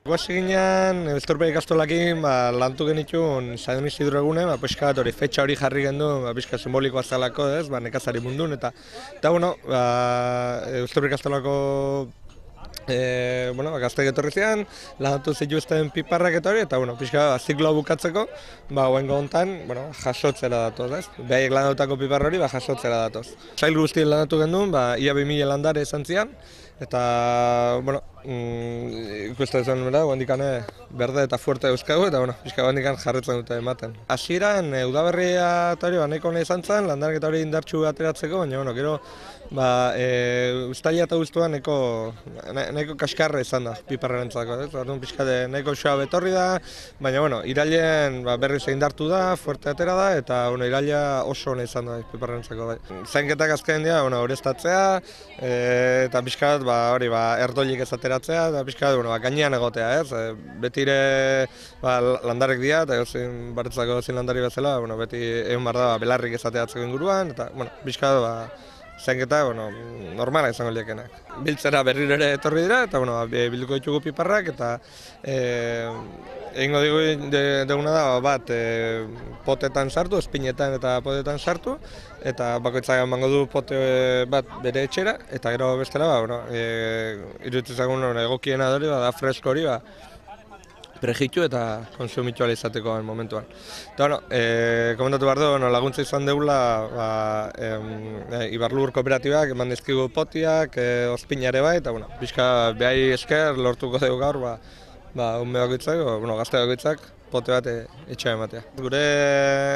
Guazi ginen, Eustorpe ikastolakin lantu genituen San Isidro egune, pixka bat hori, fetxa hori jarri gendu, pixka simbolikoa zelako, ez, nekazari mundun, eta bueno, Eustorpe ikastolako gazteak etorri zian, lanatu zituzten piparrak eta hori, eta pixka zikloa bukatzeko, oengo hontan, jasotzera datoz, ez? Behaiek lanatutako piparra hori, jasotzera datoz. Sail guztien lanatu genduen, ia 2000 landare esan zian, eta, ikusten zen, guandikane berde eta fuerte euskagu, eta, pixka guandikan jarretzen dute ematen. Hasieran udaberria eta hori, nahiko nahi izan zen, landarak eta hori indartxu ateratzeko, baina, gero, uztaila eta guztuan nahiko kaskarra izan da piparrarentzako, ez? Orduan pixka nahiko xoa betorri da, baina, irailean berriz indartu da, fuerte atera da, eta iraila oso ona izan da piparrarentzako. Zainketak azken dira, oreztatzea, eta pixka bat, erdoilik ez ateratzea, eta pixka bat, gainean egotea, ez? Betire landarek dira, eta baretzako zin landari bezala, beti egon behar da belarrik ez ateratzeko inguruan, eta pixka bat, zainketa normala izango liekenak. Biltzera berriro ere etorri dira, eta bilduko ditugu piparrak, eta egingo duguna da bat potetan sartu, espinetan eta potetan sartu, eta bakoitzak emango du pote bat bere etxera, eta gero bestela iruditzen zagun egokiena hori, da fresko hori, prejitu eta konsumitu ala izateko momentuan. Eta, komentatu behar du, laguntza izan deula Ibarlur kooperatibak eman dizkigu potiak, ozpinare bai, eta pixka behai esker lortuko dugu gaur, ume bakoitzak, gazte bakoitzak, pote bat etxea ematea. Gure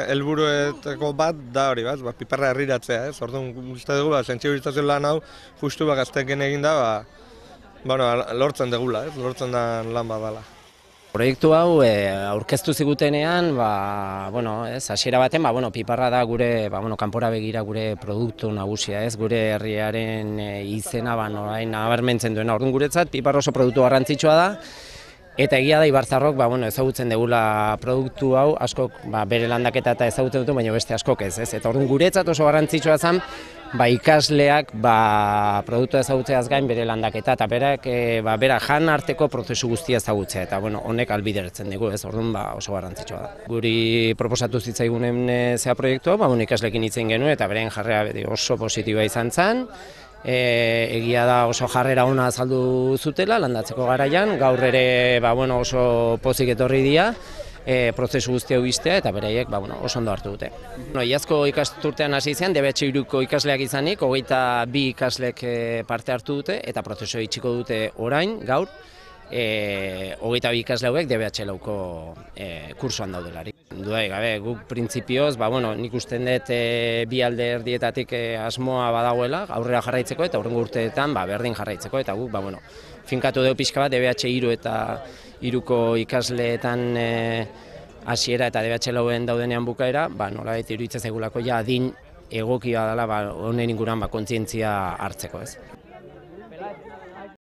helburuetako bat da hori, piparra herriratzea, ez? Orduan, uste dugu, sentsibilizazio lan hau, justu gazteken egin da, lortzen dugula, lortzen da lan bat dela. Proiektu hau aurkeztu zigutenean, hasiera baten, piparra da gure, kanpora begira gure produktu nagusia, ez? Gure herriaren izena, nabarmentzen duena. Orduan guretzat, piparra oso produktu garrantzitsua da, eta egia da Ibarzarrok, ezagutzen degula produktu hau, askok bere landaketa eta ezagutzen dute, baina beste askok ez, ez? Eta orduan guretzat oso garrantzitsua zen, ikasleak produktu ezagutzeaz gain bere landaketa eta berak jan arteko prozesu guztia ezagutzea eta honek albideratzen dugu, ez? Orduan oso garrantzitsua da. Guri proposatu zitzaigunen zea proiektua, ikasleekin hitz egin genuen eta beren jarrera oso positiboa izan zen. Egia da oso jarrera ona azaldu zutela landatzeko garaian, gaur ere oso pozik etorri dira. Prozesu guztia biztea eta beraiek oso ondo hartu dute. Iazko ikasturtean hasi zen, DBH3ko ikasleak izanik, 22 ikaslek parte hartu dute eta prozesua itxiko dute orain, gaur, 22 ikasle hauek DBH4ko kursoan daudelarik. Dudarik gabe, guk printzipioz, nik usten dut bi alde erdietatik asmoa badagoela, aurrera jarraitzeko eta hurrengo urteetan berdin jarraitzeko eta guk, finkatu dugu pixka bat DBH3 eta 3ko ikasleetan hasiera eta DBH4en daudenean bukaera, nolabait iruditzen zaigulako adin egokia dela honen inguruan kontzientzia hartzeko, ez?